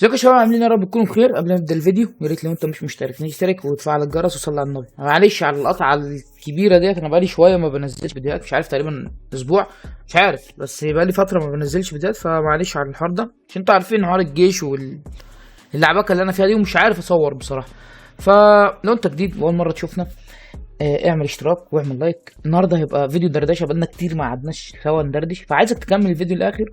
ازيكم يا شباب، عاملين؟ يا رب تكونوا بخير. قبل ما نبدا الفيديو يا ريت لو انت مش مشترك تشترك وتفعل الجرس وصلي على النبي. معلش على القطعه الكبيره ديت، انا بقالي شويه ما بنزلش فيديوهات، مش عارف تقريبا اسبوع، مش عارف، بس بقالي فتره ما بنزلش فيديوهات، فمعلش على الحوار ده عشان انتوا عارفين حوار الجيش واللعبكه اللي انا فيها دي، ومش عارف اصور بصراحه. فلو انت جديد واول مره تشوفنا، اعمل اشتراك واعمل لايك. النهارده هيبقى فيديو دردشه، بقالنا كتير ما قعدناش سوا ندردش، فعايزك تكمل الفيديو الاخر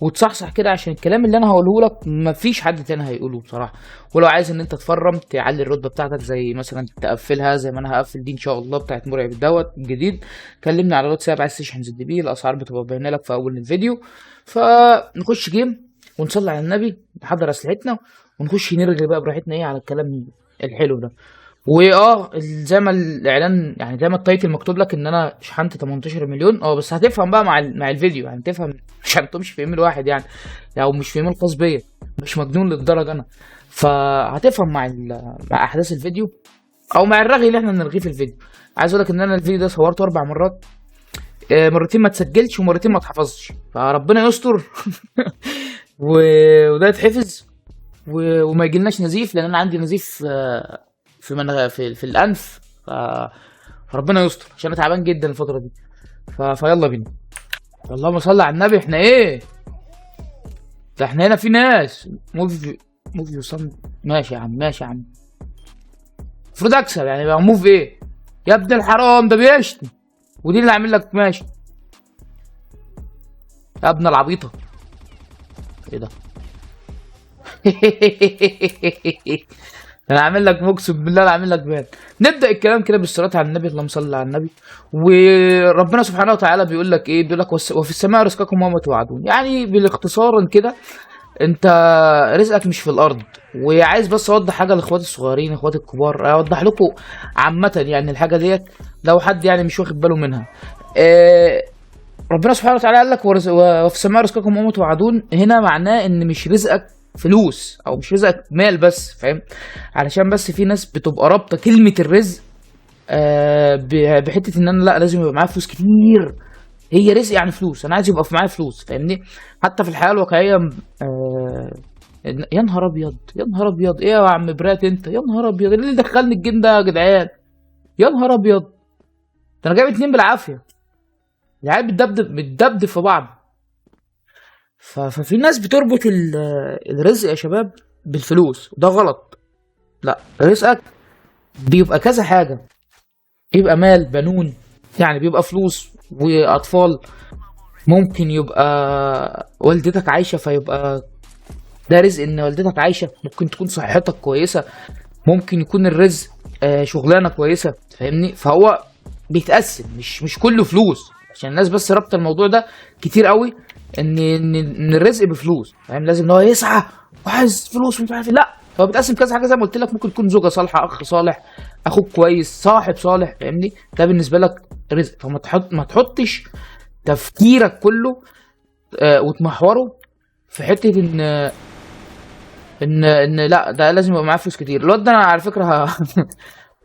وتصحصح كده، عشان الكلام اللي انا هقوله لك مفيش حد تاني هيقوله بصراحه. ولو عايز ان انت تفرم تعلي الرتبه بتاعتك، زي مثلا تقفلها زي ما انا هقفل دي ان شاء الله بتاعت مرعب الدوت الجديد، كلمني على الواتساب. عايز تشحن زد بيه، الاسعار بتبقى باينه لك في اول الفيديو. فنخش جيم ونصلي على النبي، نحضر اسلحتنا ونخش نرغي بقى براحتنا ايه على الكلام الحلو ده. زي ما الاعلان، يعني زي ما التايتل مكتوب لك ان انا شحنت 18 مليون. بس هتفهم بقى مع الفيديو، يعني تفهم، مش هنتمش في ايميل واحد يعني، او مش في ايميل خاص بيا، مش مجنون للدرجه انا. فهتفهم مع احداث الفيديو، او مع الرغي اللي احنا بنرغيه في الفيديو. عايز اقول لك ان انا الفيديو ده صورته 4 مرات، مرتين ما تسجلش ومرتين ما اتحفظش، فربنا يستر. وده يتحفظ وما يجيلناش نزيف، لان انا عندي نزيف في الانف. فربنا يستر عشان انا تعبان جدا الفتره دي. فيلا بينا. اللهم صل على النبي. احنا ايه ده؟ احنا هنا في ناس موفي وصم. ماشي يا عم، ماشي يا عم، المفروض اكسب يعني بقى. موف ايه يا ابن الحرام؟ ده بيشتم، ودي اللي عامل لك ماشي يا ابن العبيطه. ايه ده؟ انا عامل لك اقسم بالله، انا عامل لك بيان. نبدا الكلام كده بالصلاه على النبي، اللهم صل على النبي. وربنا سبحانه وتعالى بيقول لك ايه؟ بيقول لك وفي السماء رزقكم وما توعدون. يعني بالاختصارا كده، انت رزقك مش في الارض. وعايز بس اوضح حاجه لاخواتي الصغيرين، اخواتي الكبار، اوضح لكم عامه يعني الحاجه ديت لو حد يعني مش واخد باله منها. ربنا سبحانه وتعالى قال لك وفي السماء رزقكم وما توعدون. هنا معناه ان مش رزقك فلوس، او مش رزقك مال بس، فاهم؟ علشان بس في ناس بتبقى رابطه كلمه الرزق بحته ان انا لا لازم يبقى معايا فلوس كتير. هي رزق يعني فلوس، انا عايز يبقى في معايا فلوس، فاهمني؟ حتى في الحياه الواقعيه يا نهار ابيض، يا نهار ابيض، ايه يا عم برات انت؟ يا نهار ابيض، ايه اللي دخلني الجيم ده يا جدعان؟ يا نهار ابيض، ده انا جايب 2 بالعافيه. العيال بتدبدب في بعض. ففي ناس بتربط الرزق يا شباب بالفلوس، وده غلط. لا، رزقك بيبقى كذا حاجة. بيبقى مال بنون، يعني بيبقى فلوس وأطفال. ممكن يبقى والدتك عايشة، فيبقى ده رزق إن والدتك عايشة. ممكن تكون صحتك كويسة، ممكن يكون الرزق شغلانة كويسة، فاهمني؟ فهو بيتقسم، مش كله فلوس، عشان الناس بس رابطة الموضوع ده كتير قوي، ان الرزق بفلوس، فاهم؟ لازم ان هو يسعى وعايز فلوس ومش عارف إيه. لا، هو بيتقسم كذا حاجه زي ما قلت لك. ممكن تكون زوجه صالحه، اخ صالح، اخوك كويس، صاحب صالح، فاهمني؟ ده بالنسبه لك رزق. ما تحطش تفكيرك كله وتمحوره في حته ان لا ده لازم يبقى معاه فلوس كتير. الواد ده انا على فكره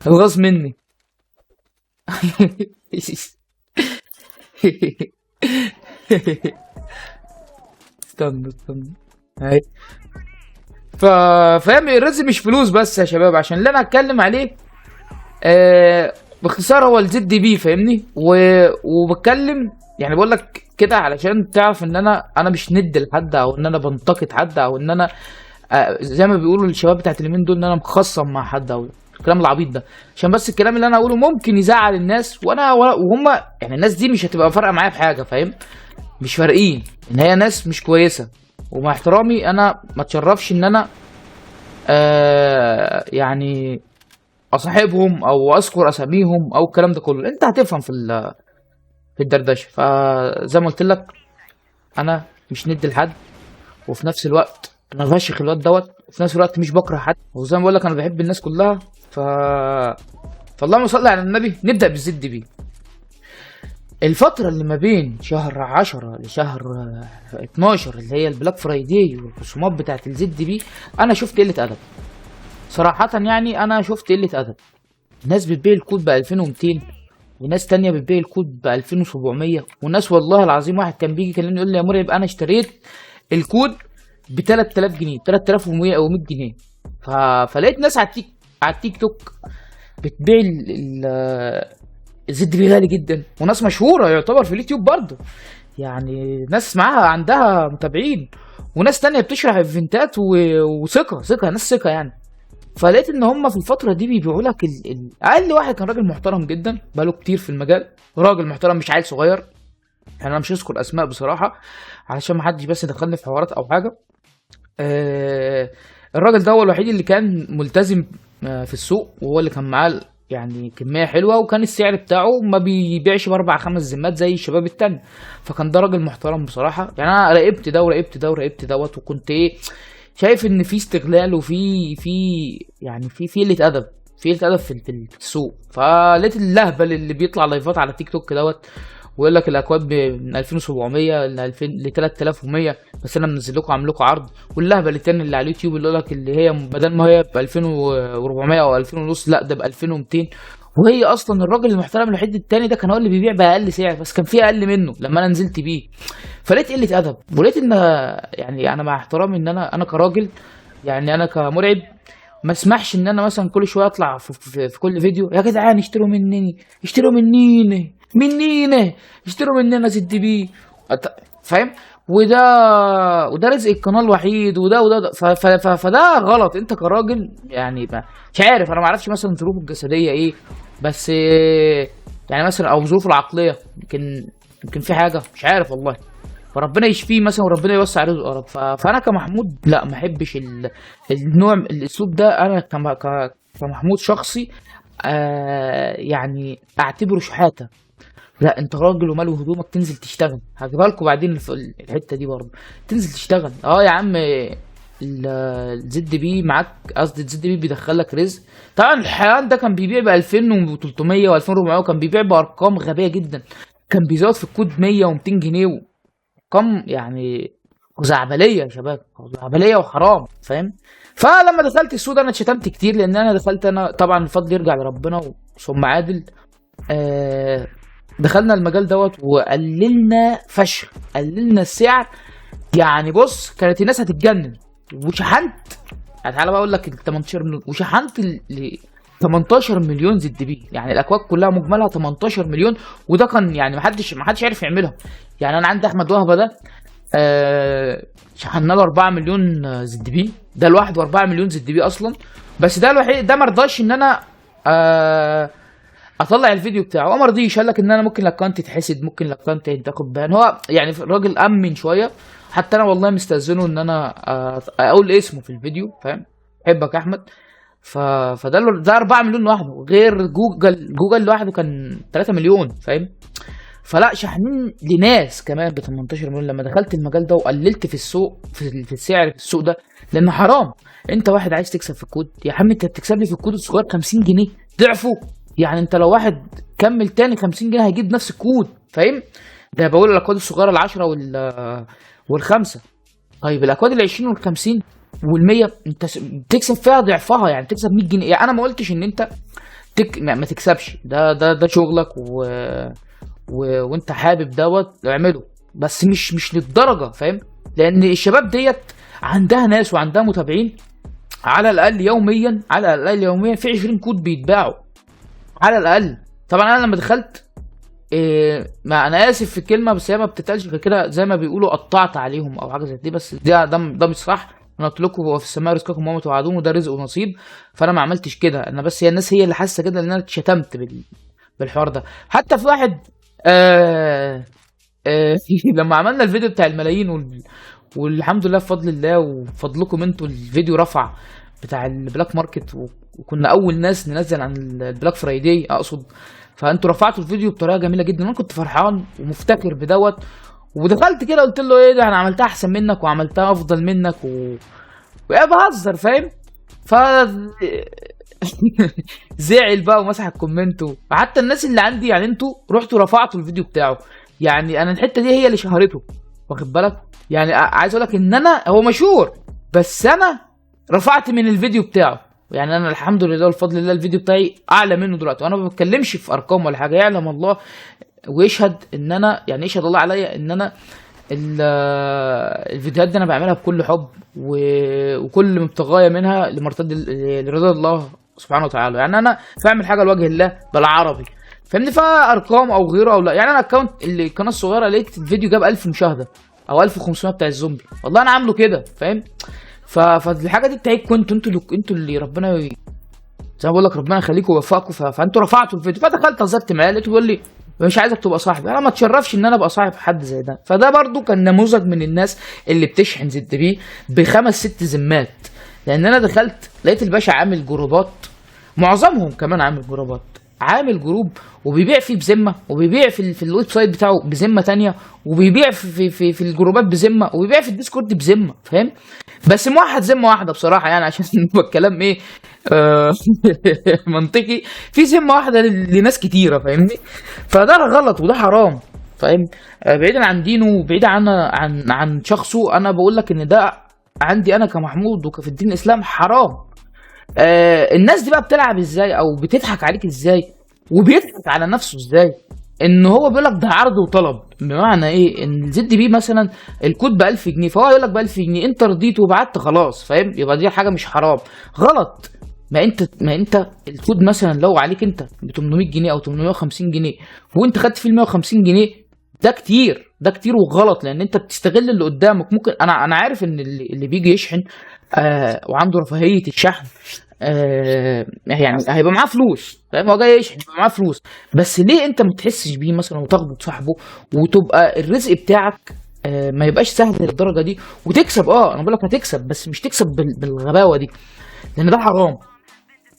هتغاظ مني. استنى هاي. فاهم؟ الرزق مش فلوس بس يا شباب، عشان اللي انا هتكلم عليه باختصار هو الزد بي، فاهمني؟ وبتكلم يعني بقول لك كده علشان تعرف ان انا مش ند لحد، او ان انا بنتقد حد، او ان انا زي ما بيقولوا الشباب بتاعت اليمين دول ان انا مخصم مع حد، او الكلام العبيط ده. عشان بس الكلام اللي انا اقوله ممكن يزعل الناس، وهم يعني الناس دي مش هتبقى فارقه معايا في حاجه، فاهم؟ مش فارقين، ان هي ناس مش كويسه. ومع احترامي انا ما اتشرفش ان انا يعني اصاحبهم او اذكر اساميهم او الكلام ده كله. انت هتفهم في الدردشه. فزي ما قلت لك، انا مش ند لحد، وفي نفس الوقت انا بشخ الواد دوت، وفي نفس الوقت مش بكره حد. وزي ما بقول لك انا بحب الناس كلها. فاللهم صل على النبي. نبدا بالزد بيه. الفترة اللي ما بين شهر 10 لشهر 12 اللي هي البلاك فرايداي والخصومات بتاعت الزد بي، انا شفت قلة ادب صراحة. يعني انا شفت قلة ادب. ناس بتبيع الكود ب 2200، وناس تانية بتبيع الكود ب 2700. وناس والله العظيم واحد كان بيجي يكلمني يقول لي يا مرعب انا اشتريت الكود ب 3000 جنيه، 3100 او 100 جنيه. فلقيت ناس على التيك توك بتبيع الزد بيه غالي جدا، وناس مشهوره يعتبر في اليوتيوب برضه، يعني ناس معاها عندها متابعين، وناس تانية بتشرح ايفنتات وثقه ناس ثقه يعني. فلقيت ان هم في الفتره دي بيبيعوا لك اقل واحد كان راجل محترم جدا بقاله كتير في المجال، راجل محترم مش عيل صغير يعني، انا مش هذكر اسماء بصراحه علشان ما حدش بس يدخلني في حوارات او حاجه. آه الراجل ده هو الوحيد اللي كان ملتزم في السوق، وهو اللي كان معاه يعني كميه حلوه، وكان السعر بتاعه ما بيبيعش باربع خمس زمات زي الشباب التاني. فكان ده راجل محترم بصراحه يعني. انا راقبت ده وراقبت ده وراقبت دوت، وكنت ايه شايف ان في استغلال وفي يعني في قله ادب، في قله ادب في السوق. فلقيت اللهبل اللي بيطلع لايفات على تيك توك دوت ويقول لك الاكواد من 2700 ل 2000 ل 3100، بس انا منزل لكم عامل لكم عرض. واللهبل التاني اللي على اليوتيوب اللي يقول لك اللي هي بدل ما هي ب 2400 او 2000 ونص، لا ده ب 2200. وهي اصلا الراجل المحترم الوحيد التاني ده كان هو اللي بيبيع باقل سعر، بس كان في اقل منه لما انا نزلت بيه. فلقيت قله ادب، ولقيت ان يعني انا مع احترامي ان انا كراجل، يعني انا كمرعب ما اسمحش ان انا مثلا كل شويه اطلع في كل فيديو يا جدعان اشتروا مني، اشتروا منينا اشتروا مننا زد بيه، فاهم؟ وده رزق القناه الوحيد، وده فده غلط. انت كراجل يعني مش عارف، انا ما اعرفش مثلا ظروفه الجسديه ايه، بس يعني مثلا او ظروفه العقليه، يمكن في حاجه مش عارف والله. فربنا يشفيه مثلا وربنا يوسع رزقه يا رب. فانا كمحمود لا ما احبش النوع الاسلوب ده. انا كمحمود شخصي يعني اعتبره شحاته. لا انت راجل ومالو هدومك تنزل تشتغل، هجيبها لكم بعدين في الحته دي برضه. تنزل تشتغل يا عم، الزد بي معاك، قصدي الزد بي بيدخلك رزق. طبعا الحيوان ده كان بيبيع ب 2300 و 2400، وكان بيبيع بارقام غبيه جدا، كان بيزود في الكود 100 و200 جنيه، ارقام يعني خزعبليه يا شباب، خزعبليه وحرام، فاهم؟ فلما دخلت السوق ده انا اتشتمت كتير، لان انا دخلت، انا طبعا الفضل يرجع لربنا ثم عادل. دخلنا المجال دوت وقللنا فشخ، قللنا السعر. يعني بص كانت الناس هتتجنن، وشحنت يعني تعالى بقى اقول لك ال 18 مليون، وشحنت ل 18 مليون زد بي، يعني الاكواد كلها مجملها 18 مليون. وده كان يعني ما حدش عارف يعملها. يعني انا عندي احمد وهبه ده شحنا له 4 مليون زد بي، ده لوحده 4 مليون زد بي اصلا. بس ده الوحيد ده ما رضاش ان انا اطلع الفيديو بتاعه، هو ما رضيش، قال لك ان انا ممكن الاكونت يتحسد، ممكن الاكونت تاخد بان. هو يعني الراجل امن شويه، حتى انا والله مستاذنه ان انا اقول اسمه في الفيديو، فاهم؟ بحبك يا احمد. ده 4 مليون لوحده، غير جوجل لوحده كان 3 مليون، فاهم؟ فلا شحنين لناس كمان ب 18 مليون. لما دخلت المجال ده وقللت في السوق في السعر في السوق ده، لان حرام. انت واحد عايز تكسب في الكود يا عم، انت بتكسب لي في الكود الصغير 50 جنيه ضعفه. يعني انت لو واحد كمل تاني 50 جنيه هيجيب نفس الكود، فاهم؟ ده بقول الاكواد الصغيره ال10 والخمسه. طيب الاكواد ال20 وال50 وال100 انت بتكسب فيها ضعفها، يعني تكسب 100 جنيه. يعني انا ما قلتش ان انت ما تكسبش، ده شغلك وانت حابب دوت اعمله، بس مش للدرجه، فاهم؟ لان الشباب ديت عندها ناس وعندها متابعين، على الاقل يوميا في 20 كود بيتباعوا على الاقل. طبعا انا لما دخلت ما انا اسف في الكلمه، بس هي ما بتتقالش كده، زي ما بيقولوا قطعت عليهم او حاجه زي دي، بس ده مش صح. انا قلت لكم هو في السماء رزقكم وما توعدون، وده رزق ونصيب. فانا ما عملتش كده انا، بس هي الناس هي اللي حاسه كده، ان انا اتشتمت بالحوار ده. حتى في واحد لما عملنا الفيديو بتاع الملايين والحمد لله بفضل الله وفضلكم انتوا الفيديو رفع بتاع البلاك ماركت، وكنا اول ناس ننزل عن البلاك فرايداي اقصد. فانتوا رفعتوا الفيديو بطريقه جميله جدا، وانا كنت فرحان ومفتكر بدوت. ودخلت كده قلت له ايه ده، انا عملتها احسن منك وعملتها افضل منك ويا بهزر، فاهم؟ ف زعل بقى ومسح الكومنت. وحتى الناس اللي عندي يعني انتوا رحتوا رفعتوا الفيديو بتاعه، يعني انا الحته دي هي اللي شهرته، واخد بالك؟ يعني عايز اقول لك ان انا هو مشهور، بس انا رفعت من الفيديو بتاعه. يعني انا الحمد لله والفضل لله الفيديو بتاعي اعلى منه دلوقتي، وانا ما بتكلمش في ارقام ولا حاجه، يعلم الله ويشهد ان انا، يعني يشهد الله عليا ان انا الفيديوهات دي انا بعملها بكل حب وكل مبتغايا منها لرضا الله سبحانه وتعالى. يعني انا بعمل حاجه لوجه الله بالعربي، فاهمني؟ فيها ارقام او غيره او لا. يعني انا اكونت القناه الصغيره لقيت الفيديو جاب 1000 مشاهده او 1500 بتاع الزومبي، والله انا عامله كده، فاهم؟ فالحاجه دي بتاعتكم انتوا اللي ربنا زي ما بقول لك ربنا يخليكم ويوفقكم. فانتوا رفعتوا الفيديو، فدخلت هزرت معاه لقيته بيقول لي مش عايزك تبقى صاحبي. انا ما اتشرفش ان انا ابقى صاحب حد زي ده. فده برضو كان نموذج من الناس اللي بتشحن زد بيه بخمس ست ذمات. لان انا دخلت لقيت الباشا عامل جروبات، معظمهم كمان عامل جروبات، عامل جروب وبيبيع فيه بذمه، وبيبيع في الويب سايت بتاعه بذمه تانية، وبيبيع في الجروبات بذمه، وبيبيع في الديسكورد بذمه، فاهم؟ بس موحد ذمه واحده بصراحه، يعني عشان يبقى الكلام ايه منطقي. في ذمه واحده لناس كتيره، فاهمني؟ فده غلط وده حرام، فاهم؟ بعيدا عن دينه وبعيدا عن شخصه، انا بقول لك ان ده عندي انا كمحمود وفي الدين الاسلام حرام. الناس دي بقى بتلعب ازاي او بتضحك عليك ازاي وبيضحك على نفسه ازاي؟ ان هو بيقول لك ده عرض وطلب. بمعنى ايه؟ ان زد بي مثلا الكود ب 1000 جنيه، فهو يقول لك ب 1000 جنيه، انت رضيت وبعت خلاص، فاهم؟ يبقى دي حاجه مش حرام. غلط. ما انت الكود مثلا لو عليك انت ب 800 جنيه او 850 جنيه وانت خدت فيه ال 150 جنيه، ده كتير، ده كتير وغلط. لان انت بتستغل اللي قدامك. ممكن انا عارف ان اللي بيجي يشحن وعنده رفاهيه الشحن يعني هيبقى معاه فلوس، فاهم؟ هو جاي يشحن يبقى معاه فلوس، بس ليه انت ما تحسش بيه مثلا وتاخده تصاحبه وتبقى الرزق بتاعك ما يبقاش سهل للدرجه دي وتكسب؟ انا بقول لك هتكسب، بس مش تكسب بالغباوه دي، لان ده حرام،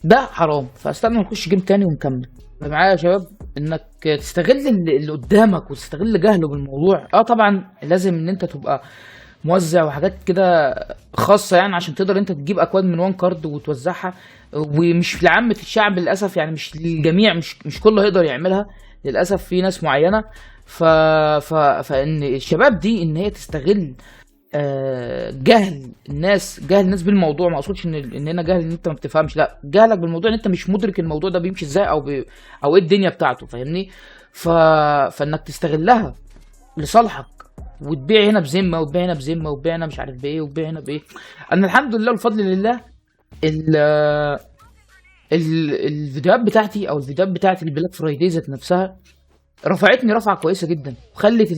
ده حرام. فاستنى نخش جيم تاني ونكمل. معايا يا شباب انك تستغل اللي قدامك وتستغل جهله بالموضوع. طبعا لازم ان انت تبقى موزع وحاجات كده خاصه، يعني عشان تقدر انت تجيب اكواد من وان كارد وتوزعها، ومش لعامه الشعب للاسف، يعني مش للجميع، مش كله يقدر يعملها للاسف، في ناس معينه. فان الشباب دي ان هي تستغل جهل الناس بالموضوع. ما اقصدش ان انا جهل ان انت ما بتفهمش، لا، جهلك بالموضوع ان انت مش مدرك الموضوع ده بيمشي ازاي او ايه الدنيا بتاعته، فاهمني؟ فانك تستغلها لصالحك وتبيع هنا بذمه وتبيع هنا بذمه وتبيع هنا مش عارف بايه وتبيع هنا بايه. انا الحمد لله والفضل لله ال الفيديوهات بتاعتي او الفيديوهات بتاعت البلاك فرايداي ذات نفسها رفعتني رفعه كويسه جدا، وخلت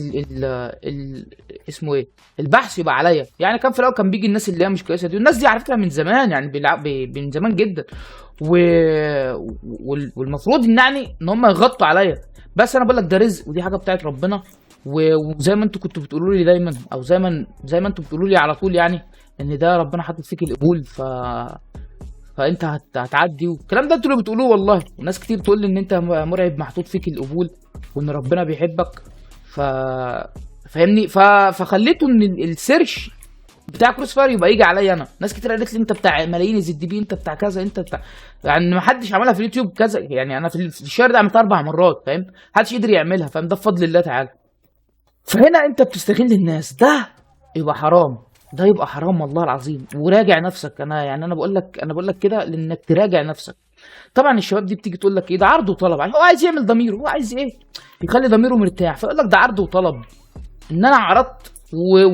اسمه ايه، البحث يبقى عليا. يعني كان في الاول كان بيجي الناس اللي هي مش كويسه دي، والناس دي على فكره من زمان، يعني من زمان جدا، و... والمفروض يعني ان هم يغطوا عليا. بس انا بقول لك ده رزق ودي حاجه بتاعت ربنا، وزي ما انتوا كنتوا بتقولوا لي دايما، او زي ما انتوا بتقولوا لي على طول، يعني ان ده ربنا حاطط فيك القبول، فانت هتعدي. والكلام ده انتوا اللي بتقولوه والله، وناس كتير تقول لي ان انت مرعب محطوط فيك القبول وان ربنا بيحبك. فاهمني؟ فخليته ان السيرش بتاع كروس فاير يبقى يجي عليا انا. ناس كتير قالت لي انت بتاع ملايين الزد بي، انت بتاع كذا، انت بتاع، يعني ما حدش عملها في اليوتيوب كذا. يعني انا في الشهر ده عملتها 4 مرات، فاهم؟ محدش قدر يعملها، فاهم؟ ده بفضل الله تعالى. فهنا انت بتستغل الناس، ده يبقى حرام، ده يبقى حرام والله العظيم. وراجع نفسك. انا بقول لك كده لانك تراجع نفسك. طبعا الشباب دي بتيجي تقول لك ايه، ده عرض وطلب، هو عايز يعمل ضميره، هو عايز ايه، يخلي ضميره مرتاح، فيقول لك ده عرض وطلب، ان انا عرضت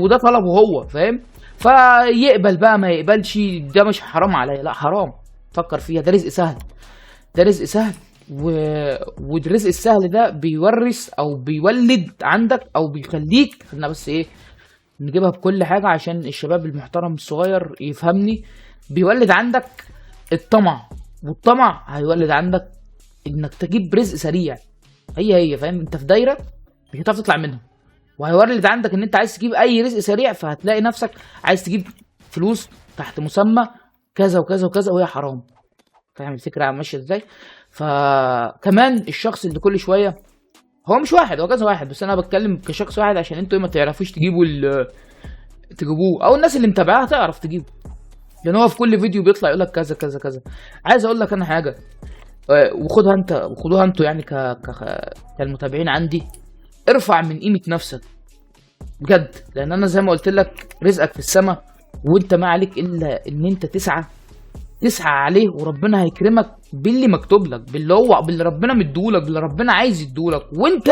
وده طلبه هو، فاهم؟ فيقبل بقى ما يقبلش، ده مش حرام عليا، لا حرام. فكر فيها، ده رزق سهل، ده رزق سهل، والرزق السهل ده بيورث او بيولد عندك او بيخليك. خلينا بس ايه نجيبها بكل حاجه عشان الشباب المحترم الصغير يفهمني. بيولد عندك الطمع، والطمع هيولد عندك انك تجيب رزق سريع. هي فاهم؟ انت في دايره مش هتعرف تطلع منها، وهيولد عندك ان انت عايز تجيب اي رزق سريع، فهتلاقي نفسك عايز تجيب فلوس تحت مسمى كذا وكذا وكذا، وهي حرام. فاهم الفكره ماشيه ازاي؟ فكمان الشخص اللي كل شويه، هو مش واحد، هو كذا واحد، بس انا بتكلم كشخص واحد عشان انتوا ما تعرفوش تجيبوه، او الناس اللي متابعاها تعرف تجيبه، لان هو في كل فيديو بيطلع يقول لك كذا كذا كذا. عايز اقول لك انا حاجه، وخدوها انتوا يعني كالمتابعين عندي، ارفع من قيمه نفسك بجد. لان انا زي ما قلت لك رزقك في السماء، وانت ما عليك الا ان انت تسعى عليه، وربنا هيكرمك باللي مكتوب لك، باللي ربنا مديهولك، باللي ربنا عايز يديهولك، وانت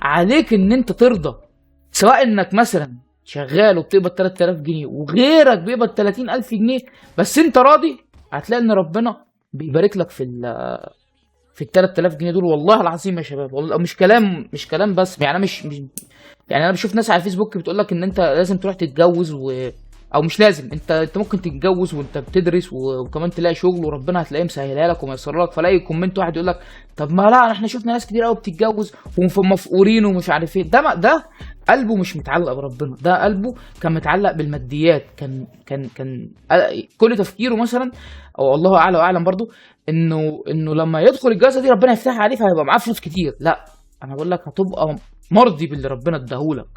عليك ان انت ترضى. سواء انك مثلا شغال وبتقبض 3000 جنيه وغيرك بيقبض 30,000 جنيه، بس انت راضي، هتلاقي ان ربنا بيبارك لك في ال 3000 جنيه دول. والله العظيم يا شباب، والله مش كلام بس. يعني انا مش يعني انا بشوف ناس على الفيسبوك بتقول لك ان انت لازم تروح تتجوز او مش لازم، انت ممكن تتجوز وانت بتدرس وكمان تلاقي شغل وربنا هتلاقيه مسهلها لك وميسر لك. فلاقي كومنت واحد يقول لك طب ما لا، احنا شفنا ناس كتير قوي بتتجوز ومفقورين ومش عارف ايه. ده قلبه مش متعلق بربنا، ده قلبه كان متعلق بالماديات. كان كل تفكيره مثلا، او الله اعلى واعلم برضو، انه لما يدخل الجوازه دي ربنا يفتح عليه فهيبقى معاه فلوس كتير. لا، انا بقول لك هتبقى مرضي باللي ربنا اداهولك.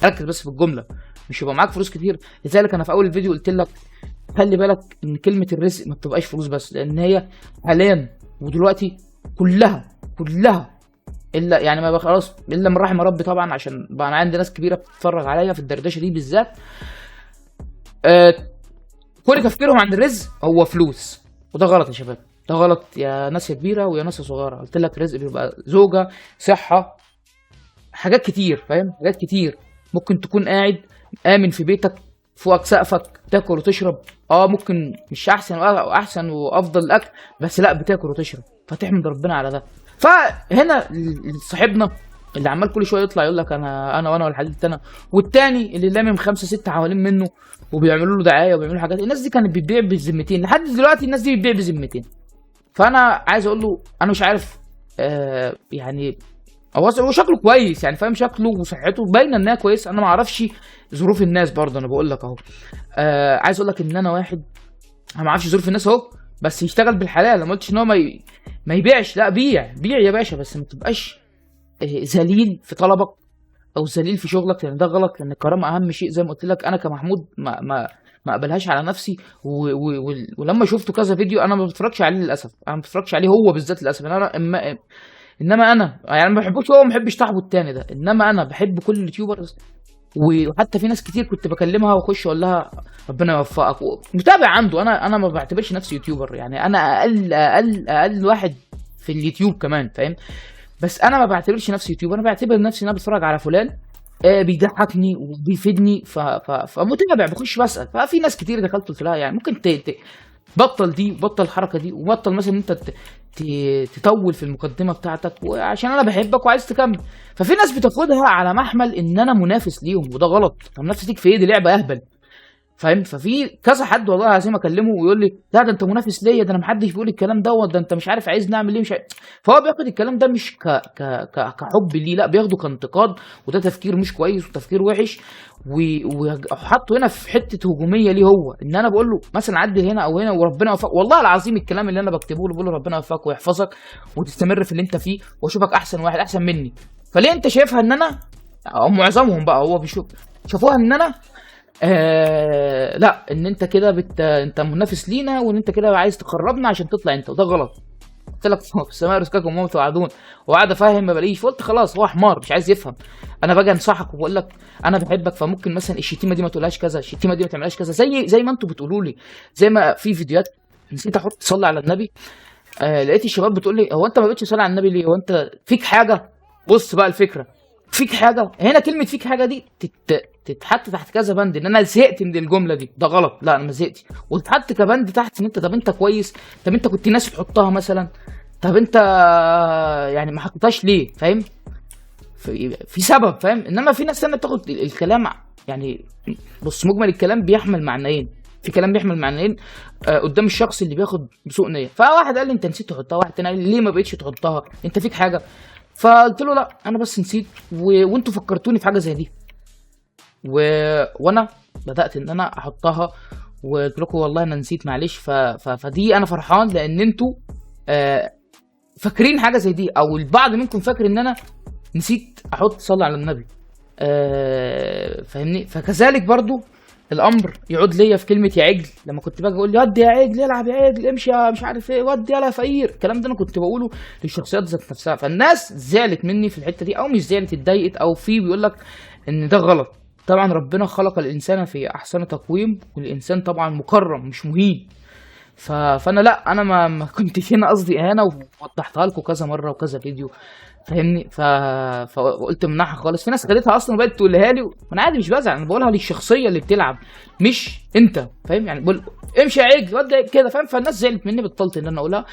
ركز بس في الجمله، مش هيبقى معاك فلوس كتير. لذلك انا في اول الفيديو قلت لك خلي بالك ان كلمه الرزق ما بتبقاش فلوس بس، لان هي حاليا ودلوقتي كلها الا يعني ما بقى خلاص الا من رحم ربي طبعا، عشان بقى انا عندي ناس كبيره بتتفرج عليا في الدردشه دي بالذات. آه كل تفكيرهم عن الرزق هو فلوس، وده غلط يا شباب. ده غلط يا ناس يا كبيره ويا ناس يا صغيره. قلت لك رزق بيبقى زوجه، صحه، حاجات كتير، فاهم؟ حاجات كتير. ممكن تكون قاعد آمن في بيتك فوقك سقفك، تاكل وتشرب. ممكن مش احسن وافضل الاكل، بس لا بتاكل وتشرب، فتحمد ربنا على ده. فهنا صاحبنا اللي عمال كل شويه يطلع يقول لك انا وانا والحديث انا، والتاني اللي لامم 5 6 حوالين منه وبيعملوا له دعايه وبيعملوا حاجات. الناس دي كانت بتبيع بذمتين لحد دلوقتي، الناس دي بتبيع بذمتين. فانا عايز اقول له انا مش عارف يعني هو شكله كويس يعني، فاهم؟ شكله وصحته باينه انها كويسه. انا ما اعرفش ظروف الناس برضه، انا بقول لك اهو. عايز اقول لك ان انا واحد انا ما اعرفش ظروف الناس اهو، بس يشتغل بالحلال. انا ما قلتش ان هو ما يبيعش، لا بيع يا باشا، بس ما تبقاش ذليل في طلبك او ذليل في شغلك، لان ده غلط. لان الكرامه اهم شيء زي ما قلت لك. انا كمحمود ما اقبلهاش على نفسي ولما شفته كذا فيديو انا ما بتفرجش عليه للاسف. انا ما بتفرجش عليه هو بالذات للاسف. انما انا يعني ما بحبوش هو، ما بحبش صاحبه التاني ده. انما انا بحب كل اليوتيوبرز، وحتى في ناس كتير كنت بكلمها واخش اقول لها ربنا يوفقك، متابع عنده. انا ما بعتبرش نفسي يوتيوبر يعني، انا اقل واحد في اليوتيوب كمان، فاهم؟ بس انا ما بعتبرش نفسي يوتيوبر، انا بعتبر نفسي ان انا بتفرج على فلان بيضحكني وبيفيدني فمتابع، بخش بسال. ففي ناس كتير دخلت قلت لها يعني ممكن بطل دي وبطل الحركه دي، وبطل مثلا انت تطول في المقدمه بتاعتك وعشان انا بحبك وعايز تكمل. ففي ناس بتاخدها على محمل ان انا منافس ليهم، وده غلط. طب منافس ليك في ايه؟ دي لعبه اهبل، فاهم؟ ففي كذا حد والله العظيم اكلمه ويقول لي لا ده انت منافس ليا، ده انا محدش بيقول الكلام دوت، ده انت مش عارف عايز نعمل ايه مش عارف. فهو بياخد الكلام ده مش كحب ليه، لا بياخده كانتقاد، وده تفكير مش كويس وتفكير وحش. وحطه هنا في حته هجوميه ليه هو، ان انا بقول له مثلا عدي هنا او هنا وربنا يوفقك. والله العظيم الكلام اللي انا بكتبه له بقول له ربنا يوفقك ويحفظك وتستمر في اللي انت فيه واشوفك احسن واحد احسن مني. فليه انت شايفها ان انا او معظمهم بقى هو شافوها ان انا لا ان انت كده انت منافس لينا، وان انت كده عايز تقربنا عشان تطلع انت، وده غلط. قلت لك في السماء رزقكم وما توعدون، وقعد افهم ما بلاقيش. قلت خلاص هو حمار مش عايز يفهم. انا باجي انصحك وبقول لك انا بحبك، فممكن مثلا الشتيمه دي ما تقولهاش كذا، الشتيمه دي ما تعملهاش كذا، زي ما انتوا بتقولوا لي. زي ما في فيديوهات نسيت احط صلي على النبي، لقيت الشباب بتقول لي هو انت ما بقتش تصلي على النبي ليه؟ هو انت فيك حاجه؟ بص بقى الفكره، فيك حاجه هنا. كلمه فيك حاجه دي تتحط تحت كذا بند، ان انا زهقت من الجمله دي. ده غلط، لا انا ما زهقتش. وتتحط كبند تحت ان انت طب انت كويس، طب انت كنت ناس تحطها مثلا، طب انت يعني ما حطيتهاش ليه؟ فاهم؟ في سبب، فاهم؟ انما في ناس ثانيه بتاخد الكلام يعني بص، مجمل الكلام بيحمل معنيين. في كلام بيحمل معنيين قدام الشخص اللي بياخد بسوء نيه. فواحد قال لي انت نسيت تحطها، واحد تاني قال لي ليه ما بقتش تحطها، انت فيك حاجه. فقلت له لا انا بس نسيت وانتوا فكرتوني في حاجه زي دي وانا بدات ان انا احطها، وقلت لكم والله انا نسيت معلش. فدي انا فرحان لان انتوا فاكرين حاجه زي دي، او البعض منكم فاكر ان انا نسيت احط صلي على النبي. فاهمني؟ فكذلك برضو الامر يعود ليا في كلمه يا عجل. لما كنت باجي اقول لي ودي يا عجل، العب يا عجل، امشي يا مش عارف ايه، ودي يلا يا فقير، الكلام ده انا كنت بقوله للشخصيات ذات نفسها. فالناس زعلت مني في الحته دي، او مش زعلت، اتضايقت، او في بيقول لك ان ده غلط. طبعا ربنا خلق الانسان في احسن تقويم، والانسان طبعا مكرم مش مهين. فانا لا انا ما كنتش هنا قصدي اهانه، ووضحتها لكم كذا مره وكذا فيديو. فاهمني. فقلت منعها خالص. في ناس خدتها اصلا وبقت تقولها لي، وانا عادي مش بزعل، انا بقولها للشخصيه اللي بتلعب مش انت، فاهم يعني. بقول امشي يا عجل واد كده، فاهم. فالناس زعلت مني، بطلت ان انا اقولها.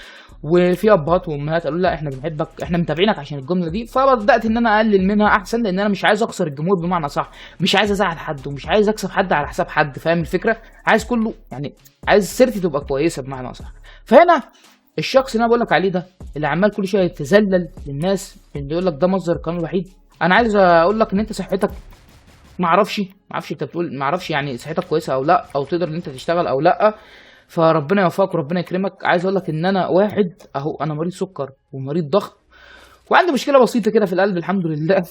وفي ابهات وامهات قالوا لا احنا بنحبك، احنا متابعينك عشان الجمله دي. فبدات ان انا اقلل منها احسن، لان انا مش عايز اكسر الجمهور بمعنى صح، مش عايز ازعل حد ومش عايز اكسب حد على حساب حد، فاهم الفكره. عايز كله يعني، عايز سيرتي تبقى كويسه بمعنى صح. فهنا الشخص اللي انا بقول لك عليه ده، اللي عمال كل شويه يتذلل للناس، اللي يقول لك ده مصدر القانون الوحيد، انا عايز اقول لك ان انت صحتك، ما اعرفش انت بتقول ما اعرفش يعني صحتك كويسه او لا، او تقدر ان انت تشتغل او لا. فربنا يوفقك وربنا يكرمك. عايز اقول لك ان انا واحد اهو، انا مريض سكر ومريض ضغط وعندي مشكله بسيطه كده في القلب الحمد لله.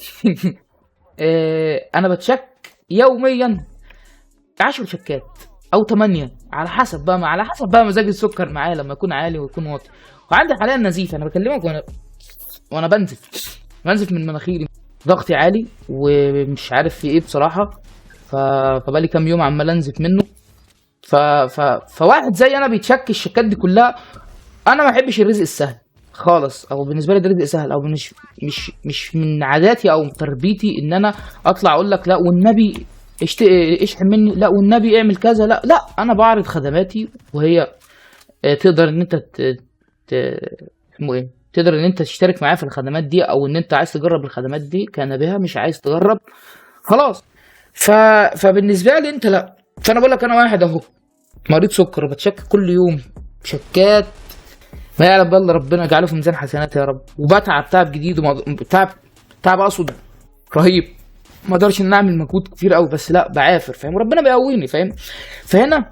انا بتشك يوميا 10 شكات او 8، على حسب بقى مزاج السكر معايا لما يكون عالي ويكون واطي. وعندي حاليا نزيف، انا بكلمك وانا بنزف من مناخيري، ضغطي عالي ومش عارف في ايه بصراحه. ف... فبقالي كام يوم عمال انزف منه. ف... فواحد زي انا بيتشك الشكات دي كلها. انا ما بحبش الرزق السهل خالص، او بالنسبه لي ده رزق سهل، او مش من عاداتي او تربيتي ان انا اطلع اقول لك لا والنبي اشحن مني، لا والنبي اعمل كذا، لا انا بعرض خدماتي، وهي تقدر ان انت اسمه ايه، تقدر ان انت تشترك معايا في الخدمات دي، او ان انت عايز تجرب الخدمات دي كان بها، مش عايز تجرب خلاص. ف... فبالنسبه لي انت لا. فانا بقول لك انا واحد اهو مريض سكر، بتشك كل يوم شكات ما يعلم بقى الا ربنا، يجعله في ميزان حسنات يا رب. وبتعب جديد تعب اقصد رهيب، ما اقدرش ان اعمل مجهود كتير قوي، بس لا بعافر، فاهم. ربنا بيقويني، فاهم. فهنا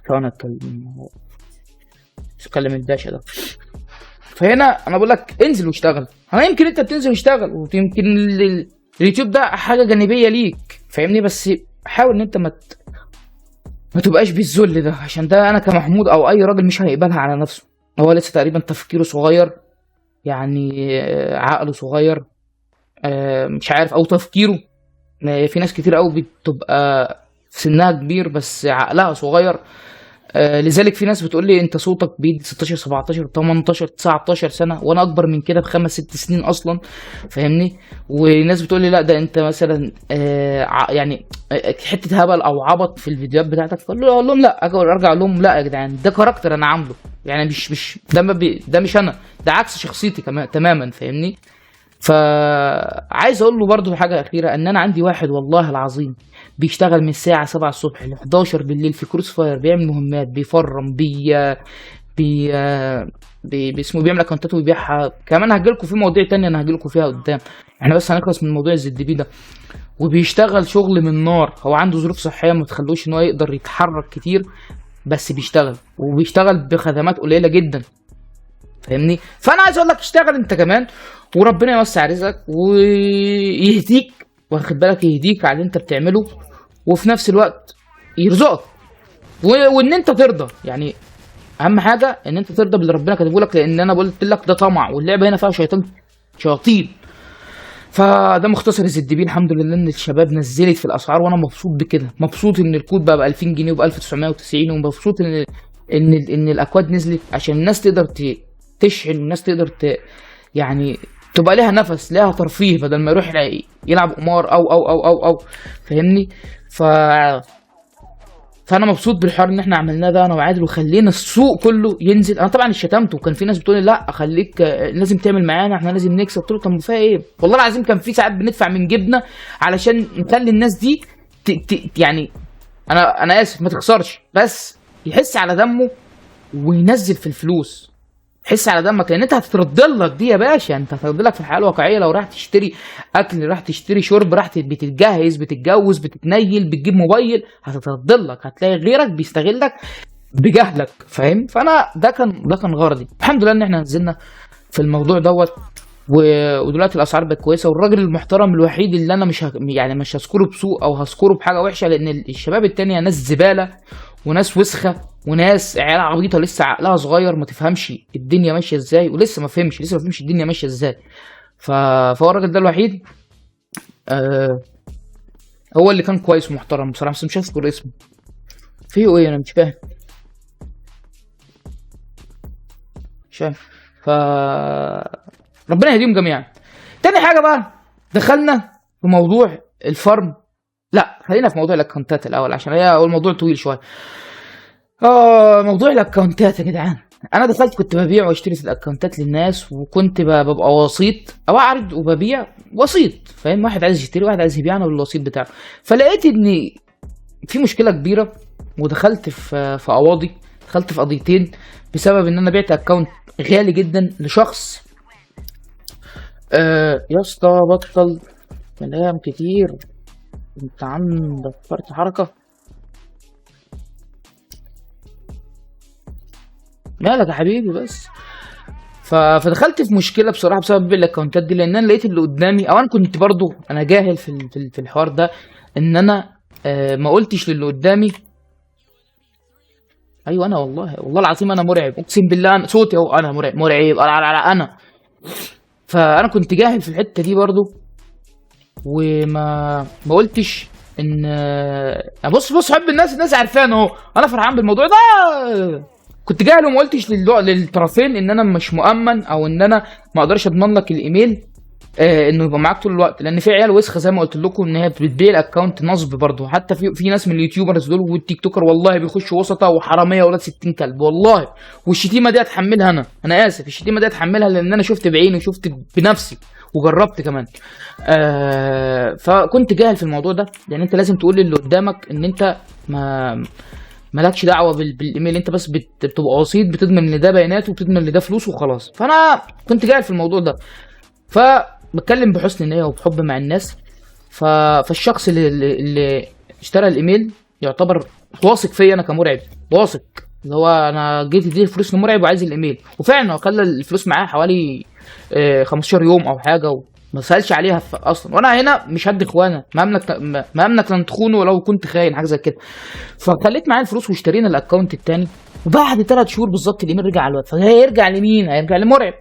ثواني اتكلم الباشا ده. فهنا انا بقول لك انزل واشتغل. انا يمكن انت بتنزل واشتغل، ويمكن اليوتيوب ده حاجه جانبيه ليك، فاهمني. بس حاول ان انت ما تبقاش بالذل ده، عشان ده انا كمحمود او اي راجل مش هيقبلها على نفسه. هو لسه تقريبا تفكيره صغير يعني، عقله صغير، مش عارف، او تفكيره. في ناس كتير قوي بتبقى سنها كبير بس عقلها صغير. لذلك في ناس بتقول لي انت صوتك بيد 16 17 18 19 سنه، وانا اكبر من كده بخمس ست سنين اصلا، فاهمني. وناس بتقول لي لا ده انت مثلا يعني حته هبل او عبط في الفيديوهات بتاعتك. اقول لهم لا، ارجع اقول لهم لا يا جدعان، ده كاركتر انا عامله يعني، مش ده ده مش انا، ده عكس شخصيتي كمان تماما، فاهمني. فعايز اقول له برضو حاجه اخيره، ان انا عندي واحد والله العظيم بيشتغل من الساعه 7 الصبح ل 11 بالليل في كروس فاير، بيعمل مهمات، بيفرم بي اسمه بيعمل اكونتات ويبيعها. كمان هجيلكوا في مواضيع تانية انا هجيلكوا فيها قدام، احنا بس هنخلص من موضوع الزد بي ده. وبيشتغل شغل من نار، هو عنده ظروف صحيه ما تخلوش ان هو يقدر يتحرك كتير، بس بيشتغل، وبيشتغل بخدمات قليله جدا، فاهمني. فانا عايز اقول لك اشتغل انت كمان، وربنا يوسع رزقك ويهديك، واخد بالك، يهديك على اللي انت بتعمله، وفي نفس الوقت يرزقك، وان انت ترضى يعني. اهم حاجه ان انت ترضى باللي ربنا كاتبه لك، لان انا قلت لك ده طمع، واللعبه هنا فيها شياطين. فده مختصر الزد بي. الحمد لله ان الشباب نزلت في الاسعار، وانا مبسوط بكده، مبسوط ان الكود بقى ب 2000 جنيه وب 1990، ومبسوط ان الاكواد نزلت عشان الناس تقدر تشحن، والناس تقدر يعني تبقى ليها نفس، ليها ترفيه، بدل ما يروح يلعب قمار او فاهمني. فانا مبسوط بالحوار ان احنا عملناه ده انا وعادل، وخلينا السوق كله ينزل. انا طبعا اتشتمت، وكان في ناس بتقول لا خليك لازم تعمل معانا، احنا لازم نكسب. قلت له طب فيها ايه؟ والله العظيم كان في ساعات بندفع من جبنا علشان نخلي الناس دي يعني انا اسف ما تخسرش، بس يحس على دمه وينزل في الفلوس، حس على دمك، لان انت هتترد لك دي يا باشا، انت هتترد لك في الحياه الواقعيه. لو راح تشتري اكل، راح تشتري شرب، راح بتتجهز، بتتجوز، بتتنيل، بتجيب موبايل، هتترد لك، هتلاقي غيرك بيستغلك بجهلك، فاهم. فانا ده كان غرضي. الحمد لله ان احنا نزلنا في الموضوع دوت، ودلوقتي الاسعار بقت كويسه. والراجل المحترم الوحيد اللي انا يعني مش هذكره بسوء او هذكره بحاجه وحشه، لان الشباب التانية ناس زباله وناس وسخه وناس عيال عبيطه لسه عقلها صغير، ما تفهمش الدنيا ماشيه ازاي، ولسه ما فهمش الدنيا ماشيه ازاي. فهو الراجل ده الوحيد هو اللي كان كويس ومحترم بصراحه، بس مش هذكر اسمه. فيه ايه؟ انا مش فاهم. ف ربنا يهديهم جميعا. تاني حاجه بقى، دخلنا في موضوع الفارم. لا خلينا في موضوع الاكونتات الاول عشان هو الموضوع طويل شويه. موضوع الاكونتات يا جدعان، انا دخلت كنت ببيع واشتري في الاكونتات للناس، وكنت ببقى وسيط او اعرض وببيع وسيط، فاهم؟ واحد عايز يشتري واحد عايز يبيع، انا بالوسيط بتاعه. فلقيت ان في مشكله كبيره، ودخلت في قواضي، دخلت في قضيتين بسبب ان انا بعت اكونت غالي جدا لشخص. يا اسطى بطل كلام كتير، انت عندك فرط حركه، مالك يا حبيبي بس. فدخلت في مشكله بصراحه بسبب الاكونتات دي، لان انا لقيت اللي قدامي، او انا كنت برضو انا جاهل في الحوار ده، ان انا ما قلتش للي قدامي. ايوه انا والله العظيم انا مرعب، اقسم بالله أنا صوتي اهو، انا مرعب انا. فانا كنت جاهل في الحته دي برضو، وما قلتش ان بص حب الناس عارفان اهو، انا فرحان بالموضوع ده. كنت جاهل وما قلتش للطرفين ان انا مش مؤمن، او ان انا ما اقدرش اضمن لك الايميل انه يبقى معاك طول الوقت، لان في عيال وسخه زي ما قلت لكم ان هي بتبيع الاكونت نصب برضه. حتى في ناس من اليوتيوبرز دول والتيك توكر والله بيخشوا وسطه وحراميه ولاد 60 كلب والله. والشتيمه دي اتحملها انا اسف، الشتيمه دي اتحملها لان انا شفت بعيني وشفت بنفسي وجربت كمان. فكنت جاهل في الموضوع ده، لان انت لازم تقول للي قدامك ان انت مالكش دعوه بالايميل، انت بس بتبقى وسيط، بتضمن ان ده بياناته وبتضمن ان ده فلوس وخلاص. فانا كنت جاهل في الموضوع ده، فبتكلم بحسن نيه وبحب مع الناس. فالشخص اللي اشترى الايميل يعتبر واثق فيا انا كمرعب، واثق اللي هو انا جيت اديه الفلوس لمرعب وعايز الايميل، وفعلا هو خلى الفلوس معاه حوالي 15 يوم او حاجه، وما سالش عليها اصلا. وانا هنا مش هدي اخوانا، ما املك لن تخونه ولو كنت خاين، حاجه زي كده. فخليت معاه الفلوس واشترينا الاكونت التاني، وبعد 3 شهور بالظبط الايميل رجع على الواد. فهيرجع لمين؟ هيرجع لمرعب.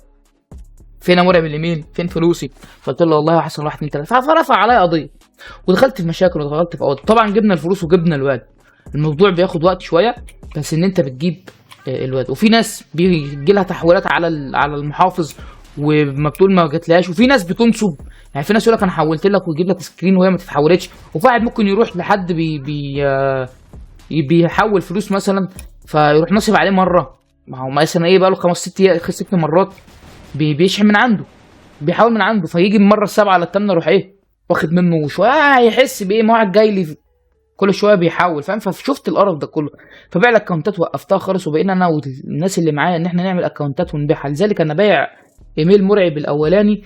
فين مرعب الايميل؟ فين فلوسي؟ فقلت له والله حصل 1 2 3، فرفع عليا قضيه، ودخلت في مشاكل ودخلت في قواضي. طبعا جبنا الفلوس وجبنا الواد. الموضوع بياخد وقت شويه، بس ان انت بتجيب الواد، وفي ناس بيجي لها تحويلات على المحافظ وما بتقول ما جاتلهاش، وفي ناس بتنصب. يعني في ناس يقول لك انا حولت لك ويجيب لك سكرين وهي ما تتحولتش، وفي واحد ممكن يروح لحد بيحول فلوس مثلا، فيروح نصب عليه مره. ما هو مثلا ايه، بقى له 5 6 مرات بيشحن من عنده، بيحاول من عنده، فيجي المره السابعه على الثامنه يروح ايه واخد منه شويه، هيحس بايه؟ ما واحد جاي لي كل شويه بيحاول، فاهم؟ فشفت القرف ده كله، فبيع الاكونتات وقفتها خالص، وبقينا انا والناس اللي معايا ان احنا نعمل اكونتات ونبيعها. لذلك انا بايع ايميل مرعب الاولاني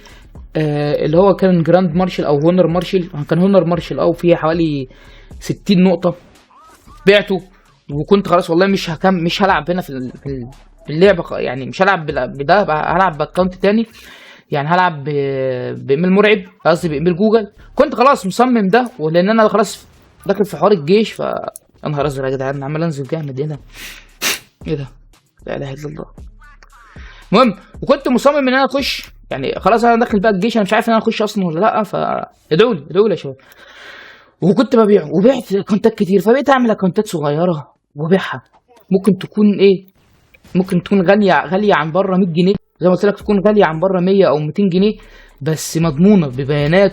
اللي هو كان جراند مارشال او هونر مارشال، كان هونر مارشال او فيه حوالي 60 نقطه، بعته. وكنت خلاص والله مش هلعب هنا في اللعبه، يعني مش هلعب بده، هلعب باكونت تاني، يعني هلعب بايميل مرعب، قصدي بايميل جوجل. كنت خلاص مصمم ده، ولان انا خلاص داخل في حوار الجيش. يا نهار ازرق يا جدعان، عمال انزل جامد. ايه ده؟ لا اله الا الله. المهم، وكنت مصمم ان انا اخش، يعني خلاص انا داخل بقى الجيش، انا مش عارف ان انا اخش اصلا ولا لا، فادعوا لي يا شباب. وكنت ببيع وبعت اكونتات كتير، فبقيت اعمل اكونتات صغيره وابيعها. ممكن تكون ايه؟ ممكن تكون غاليه عن بره 100 جنيه، زي ما قلت لك تكون غاليه عن بره 100 او 200 جنيه، بس مضمونه ببيانات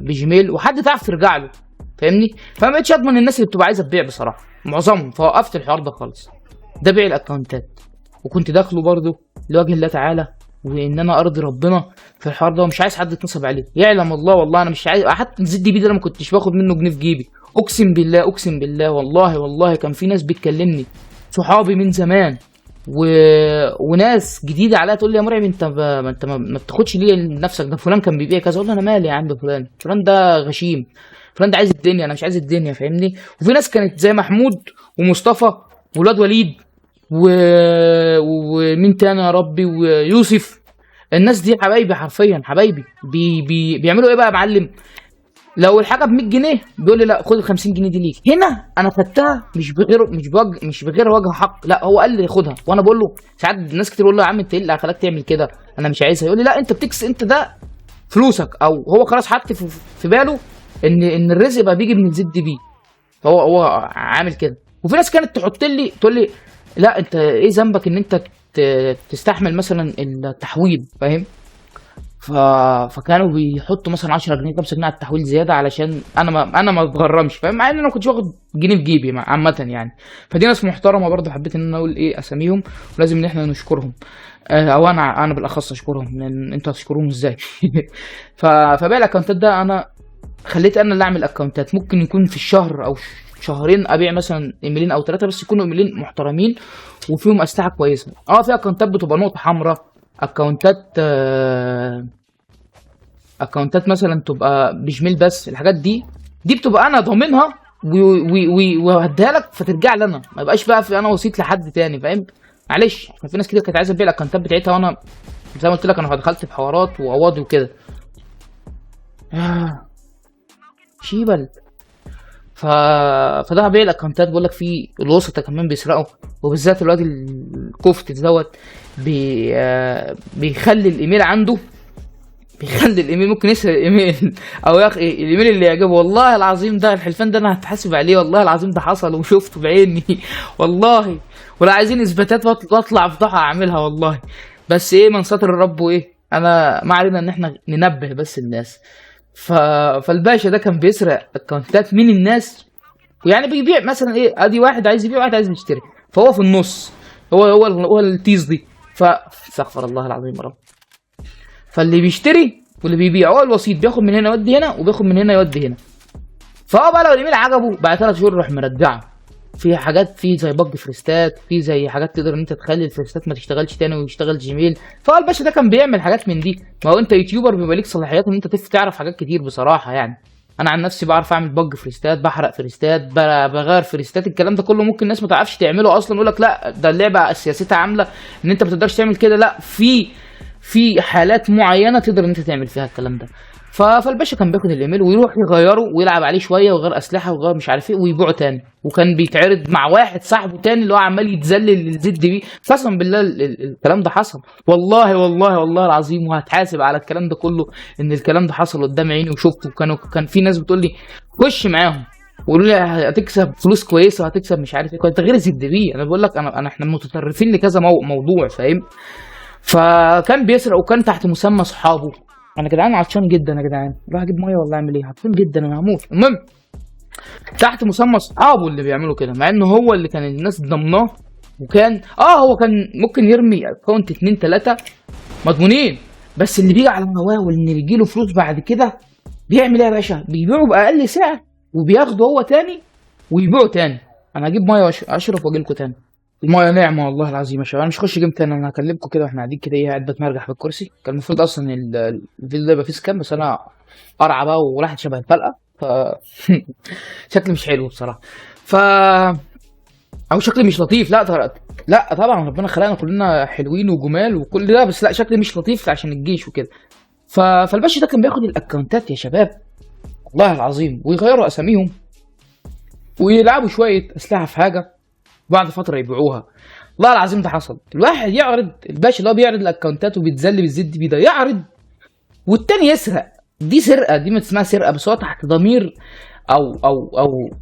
وبجيميل، وحد تعرف ترجع له، فاهمني؟ فما بقتش اضمن الناس اللي بتبقى عايزه تبيع بصراحه، معظمهم. فوقفت الحوار ده خالص، ده بيع الاكونتات. وكنت داخله برضه لوجه الله تعالى، وان انا ارضي ربنا في الحوار ده، ومش عايز حد يتنصب عليه. يعلم الله والله انا مش عايز حتى زد بيه ده، انا ما كنتش باخد منه جنيه في جيبي، اقسم بالله والله كان في ناس بتكلمني صحابي من زمان وناس جديده عليا تقول لي يا مرعب انت ما بتاخدش ليه لنفسك؟ ده فلان كان بيبيع كذا. اقول له انا مالي يا عم فلان ده غشيم، فلان ده عايز الدنيا، انا مش عايز الدنيا، فاهمني؟ وفي ناس كانت زي محمود ومصطفى وولاد وليد ومين تاني يا ربي، ويوسف. الناس دي حبايبي حرفيا، حبايبي. بيعملوا ايه بقى يا معلم؟ لو الحاجه ب 100 جنيه بيقول لي لا خد ال 50 جنيه دي ليك. هنا انا خدتها مش بغير وجه حق، لا هو قال لي خدها، وانا بقول له ساعات ناس كتير بقول له يا عم انت ايه اللي خلاك تعمل كده؟ انا مش عايزها. يقول لي لا انت انت ده فلوسك، او هو خلاص حط في باله ان الرزق بقى بيجي من الزد بيه، هو عامل كده. وفي ناس كانت تحط لي تقول لي لا انت ايه ذنبك ان انت تستحمل مثلا التحويل، فاهم؟ ف... فكانوا بيحطوا مثلا 10 جنيه 5 جنيه على التحويل زياده، علشان انا ما اتغرمش، فاهم؟ مع ان انا ما كنتش واخد جنيه في جيبي عامه يعني. فدي ناس محترمه برضه، حبيت ان انا اقول ايه اساميهم، ولازم ان احنا نشكرهم. او انا بالاخص اشكرهم، لان انتوا هتشكروهم ازاي؟ ف... فبقى الاكونتات ده انا خليت انا اللي اعمل اكونتات، ممكن يكون في الشهر او شهرين ابيع مثلا ايميلين او ثلاثه، بس يكونوا ايميلين محترمين وفيهم اسلحه كويسه. في اكونتات بتبقى نقطه حمراء، اكونتات اكونتات مثلا تبقى بجميل، بس الحاجات دي بتبقى انا ضامنها وهديها لك فترجع لي انا، ما يبقاش بقى في انا وسيط لحد تاني، فاهم؟ معلش، كان في ناس كتير كانت عايزه تبيع الاكونتات بتاعتها، وانا زي ما قلت لك انا دخلت في حوارات وقواضي وكده. شيبل. ف... فده بيع الاكونتات، بقول لك في الوسطى كمان بيسرقوا، وبالذات الواد الكفت دوت بيخلي الايميل عنده، بيخلي الايميل ممكن يسرق الايميل او يا اخي الايميل اللي يعجبه. والله العظيم ده الحلفان ده انا هتحاسب عليه، والله العظيم ده حصل وشفته بعيني والله. ولا عايزين اثباتات واطلع افضحها اعملها والله. بس ايه، من ستر الرب، وايه انا ما علينا ان احنا ننبه بس الناس. ف... فالباشا ده كان بيسرق اكونتات من الناس، ويعني بيبيع مثلا ايه، ادي واحد عايز يبيع واحد عايز يشتري، فهو في النص، هو التيز دي. استغفر الله العظيم يا رب. فاللي بيشتري واللي بيبيع هو الوسيط، بياخد من هنا يودي هنا وبياخد من هنا يودي هنا. فهو بقى لو الايميل عجبه بعد 3 شهور يروح مرجعه. في حاجات، في زي بج فريستات، في زي حاجات تقدر ان انت تخلي الفريستات ما تشتغلش تاني ويشتغل جيميل. فهو الباشا ده كان بيعمل حاجات من دي. ما هو انت يوتيوبر بيبقى ليك صلاحيات ان انت تعرف حاجات كتير بصراحه يعني. انا عن نفسي بعرف اعمل بج فريستات، بحرق فريستات، بغير فريستات، الكلام ده كله ممكن الناس ما تعرفش تعمله اصلا، يقول لك لا ده اللعبه سياستها عامله ان انت ما تقدرش تعمل كده. لا، في حالات معينه تقدر ان انت تعمل فيها الكلام ده. فالباشا كان بياخد الايميل ويروح يغيره ويلعب عليه شويه ويغير اسلحه ويغير مش عارف ايه ويبيعه تاني. وكان بيتعرض مع واحد صاحبه تاني اللي هو عمال يتذلل للزد بيه. قسما بالله الكلام ده حصل، والله والله والله العظيم، وهتحاسب على الكلام ده كله، ان الكلام ده حصل قدام عيني وشفته. كان في ناس بتقول لي خش معاهم وقولوا لي هتكسب فلوس كويسه وهتكسب مش عارف ايه. كنت غير زد بيه، انا بقول لك احنا متطرفين لكذا موضوع، فاهم؟ فكان بيسرق وكان تحت مسمى صحابه. انا جدعان عطشان جدا يا جدعان، اروح اجيب ميه والله اعمل ايه، عطشان جدا انا هموت. المهم تحت مسمى صحابه اللي بيعملوا كده، مع انه هو اللي كان الناس ضمناه. وكان هو كان ممكن يرمي اكونت 2 3 مضمونين، بس اللي بيجي على النواه واللي بيجي له فلوس بعد كده بيعمل ايه يا باشا؟ بيبيعوا باقل سعر وبياخده هو تاني ويبيعوا تاني. انا هجيب ميه اشرب واجي لكم تاني. المايه نعمة والله العظيم يا شباب. انا مش هخش جيم تاني، انا هكلمكم كده واحنا قاعدين كده، ايه، قاعد بتمرجح بالكرسي. كان المفروض اصلا الفيديو ده يبقى فيه سكام، بس انا قرعه بقى وراحت شبه الفلقه. شكلي مش حلو بصراحه. ف او شكلي مش لطيف. لا طبعا ربنا خلقنا كلنا حلوين وجمال وكل ده، بس لا شكلي مش لطيف عشان الجيش وكده. فالباشا ده كان بياخد الاكونتات يا شباب والله العظيم ويغيروا اساميهم ويلعبوا شويه اسلحه في حاجه، بعد فتره يبيعوها. والله العظيم ده حصل. الواحد يعرض، الباشا اللي هو بيعرض الاكونتات وبيتذل بالزد بيه ده يعرض، والتاني يسرق. دي سرقه، دي ما اسمها سرقه، بس هو تحت ضمير او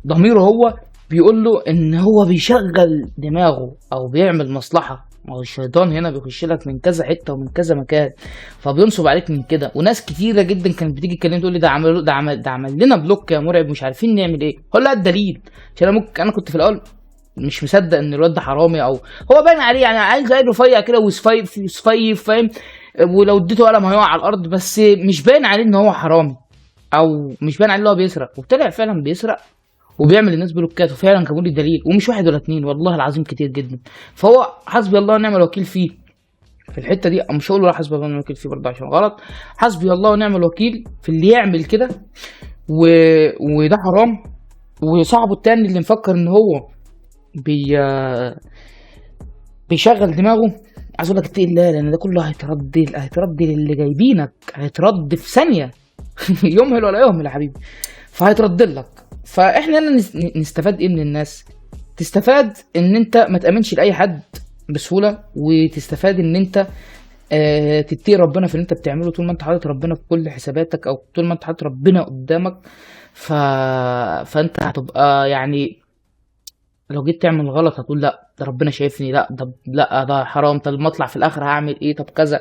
ضميره هو بيقول له ان هو بيشغل دماغه او بيعمل مصلحه. ما هو الشيطان هنا بيخش لك من كذا حته ومن كذا مكان، فبينصب عليك من كده. وناس كتيره جدا كانت بتيجي تكلمني تقول لي ده عمل لنا بلوك يا مرعب، مش عارفين نعمل ايه. هقول لها الدليل، عشان انا كنت في الاول مش مصدق ان الواد ده حرامي، او هو باين عليه يعني عيل زي رفيع كده وسفيف، فاهم؟ ولو اديته قلم هيقع على الارض، بس مش باين عليه ان هو حرامي، او مش باين عليه ان هو بيسرق. وطلع فعلا بيسرق وبيعمل للناس بلوكات، وفعلا جابوا لي دليل، ومش واحد ولا اتنين، والله العظيم كتير جدا. فهو حسبي الله ونعم الوكيل فيه في الحته دي. مش هقول له حسبي الله ونعم الوكيل فيه برضه عشان غلط. حسبي الله ونعم الوكيل في اللي يعمل كده وده حرام. وصاحبه التاني اللي مفكر ان هو بيشغل دماغه، عايز اقول لك اتقي الله، لان ده كله هيترد للي جايبينك، هيترد في ثانيه. يمهل ولا يهمل يا حبيبي، فهيترد لك. فاحنا نستفاد ايه من الناس؟ تستفاد ان انت ما تامنش لاي حد بسهوله، وتستفاد ان انت تتقي ربنا في اللي انت بتعمله طول ما انت حاطط ربنا في كل حساباتك، او طول ما انت حاطط ربنا قدامك. فانت هتبقى يعني لو جيت تعمل غلط هتقول لا ده ربنا شايفني، لا ده لا ده حرام، طب ما اطلع في الاخر هعمل ايه، طب كذا.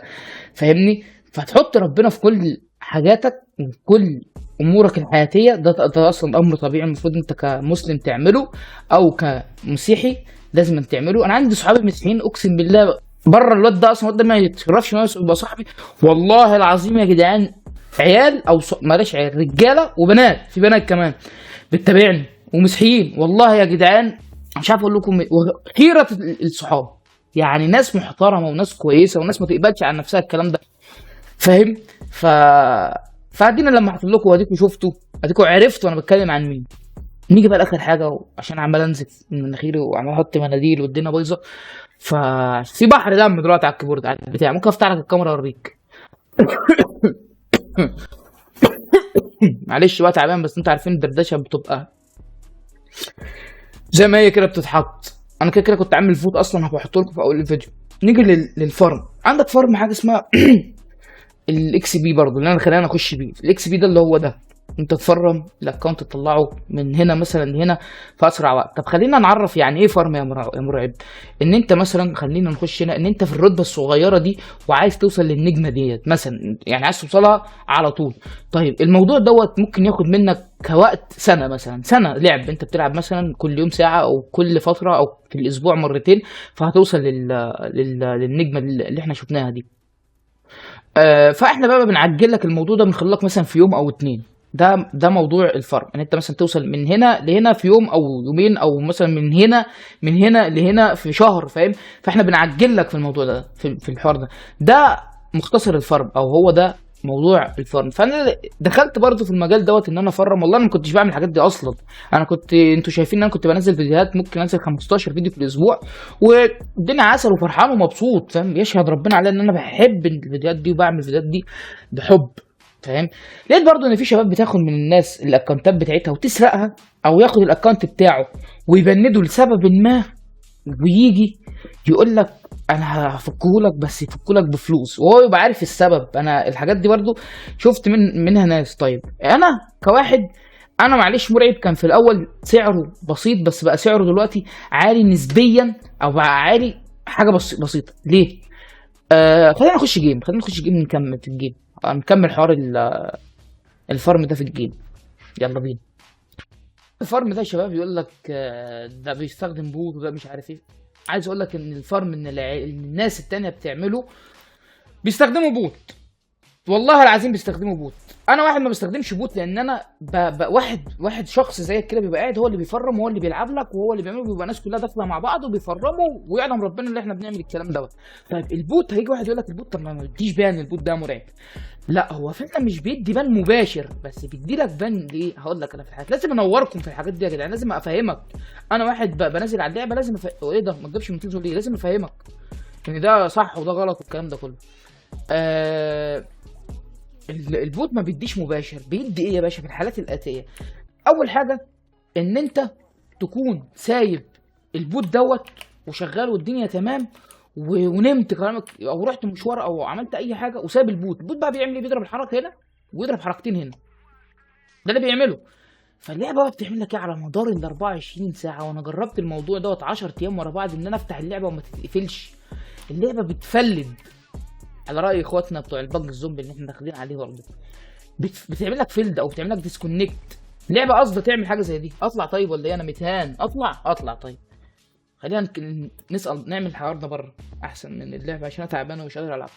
فاهمني؟ فتحط ربنا في كل حاجاتك وفي كل امورك الحياتيه. ده اصلا امر طبيعي المفروض انت كمسلم تعمله او كمسيحي لازم تعمله. انا عندي صحابي مسيحيين اقسم بالله بره الواد ده اصلا، الواد ده ما يتشرفش انه يبقى صاحبي والله العظيم يا جدعان. عيال او معلش عيال رجاله وبنات، في بنات كمان بتتابعني ومسيحيين، والله يا جدعان مش عارف اقول لكم خيره الصحاب. يعني ناس محترمه وناس كويسه وناس ما تقبلش عن نفسها الكلام ده. فاهم؟ ف فادينا لما حكيت لكم واديكم شفتوا، اديكم عرفتوا انا بتكلم عن مين. نيجي بقى لاخر حاجه، عشان عمال انزف من مناخيري وعمال احط مناديل والدنيا بايظه. ففي بحر دم دلوقتي على الكيبورد على البتاع، ممكن افتح لك الكاميرا اوريك. معلش بقى تعبان، بس انتوا عارفين الدردشه بتبقى زي ما هي كده بتتحط. انا كده كده كنت عامل فوت اصلا هبحطه لكم في اول الفيديو. نيجي للفارم. عندك فارم حاجه اسمها الاكس بي برضه اللي انا خلاني اخش بيه. الاكس بي ده اللي هو ده انت تفرم الاكونت تطلعه من هنا مثلا لهنا في اسرع وقت. طب خلينا نعرف يعني ايه فارم يا مرعب. ان انت مثلا خلينا نخش هنا ان انت في الرتبه الصغيره دي وعايز توصل للنجمه ديت مثلا، يعني عايز توصلها على طول. طيب الموضوع دوت ممكن ياخد منك كوقت سنه مثلا، سنه لعب. انت بتلعب مثلا كل يوم ساعه او كل فتره او في الاسبوع مرتين، فهتوصل للنجمه اللي احنا شفناها دي. فاحنا بقى بنعجل لك الموضوع ده، بنخلي لك مثلا في يوم او اتنين. ده موضوع الفرق ان انت مثلا توصل من هنا لهنا في يوم او يومين، او مثلا من هنا لهنا في شهر. فاهم؟ فاحنا بنعجل لك في الموضوع ده في الحوار ده مختصر الفرم، او هو ده موضوع الفرم. فانا دخلت برضو في المجال دوت ان انا افرم. والله انا ما كنتش بعمل الحاجات دي اصلا. انا كنت، انتوا شايفين ان انا كنت بنزل فيديوهات، ممكن انزل 15 فيديو في الاسبوع والدنيا عسل وفرحان ومبسوط. فاهم؟ يشهد ربنا عليا ان انا بحب الفيديوهات دي وبعمل الفيديوهات دي بحب. فاهم؟ لقيت برضو ان في شباب بتاخد من الناس الاكونتات بتاعتها وتسرقها، او ياخد الاكونت بتاعه ويبنده لسبب ما، ويجي يقول لك انا هفكهولك بس يفكهولك بفلوس، وهو يبقى عارف السبب. انا الحاجات دي برضو شفت منها ناس. طيب انا كواحد، انا معلش مرعب كان في الاول سعره بسيط، بس بقى سعره دلوقتي عالي نسبيا، او بقى عالي حاجه بسيطه. ليه؟ خلينا نخش جيم نكمل في الجيم. نكمل حوار الفارم ده في الجيم. يلا بينا. الفارم ده يا شباب يقول لك ده بيستخدم بوت وده مش عارف ايه. عايز اقول لك ان الفارم ان الناس التانية بتعمله بيستخدموا بوت. والله العظيم بيستخدموا بوت. انا واحد ما بستخدمش بوت، لان انا واحد شخص زيك كده بيبقى قاعد هو اللي بيفرم وهو اللي بيلعب لك وهو اللي بيعمله، بيبقى الناس كلها داخله مع بعض وبيفرموا ويعلم ربنا اللي احنا بنعمل الكلام دوت. طيب البوت هيجي واحد يقول لك البوت طب ما تديش بان، البوت ده مرعب. لا هو فعلا مش بيدي بان مباشر، بس بيدي لك بان. ليه؟ هقول لك انا في الحاجات لازم انوركم في الحاجات دي يا جدعان، لازم افهمك. انا واحد بنزل على اللعبه لازم ايه ده ما تجيبش من تنزل ليه، لازم افهمك ان ده صح وده غلط والكلام ده كله. آه البوت ما بيديش مباشر. بيدي ايه يا باشا؟ في الحالات الاتيه. اول حاجه ان انت تكون سايب البوت دوت وشغال والدنيا تمام ونمت كلامك، او رحت مشوار او عملت اي حاجه وسايب البوت بقى بيعمل ايه؟ بيضرب الحركه هنا ويضرب حركتين هنا. ده اللي بيعمله. فاللعبه بقى بتعمل لك ايه على مدار ال 24 ساعه. وانا جربت الموضوع دوت 10 ايام ورا بعض ان انا افتح اللعبه وما تتقفلش. اللعبه بتفلد على راي اخواتنا بتوع البج الزومبي اللي احنا داخلين عليه برضه. بتعمل لك فيلد او بتعمل لك ديسكونكت. اللعبه قصدها تعمل حاجه زي دي. اطلع طيب ولا ايه؟ انا متهان. اطلع طيب. خلينا نسال نعمل الحوار ده بره احسن من اللعبه عشان انا تعبان ومش قادر العب.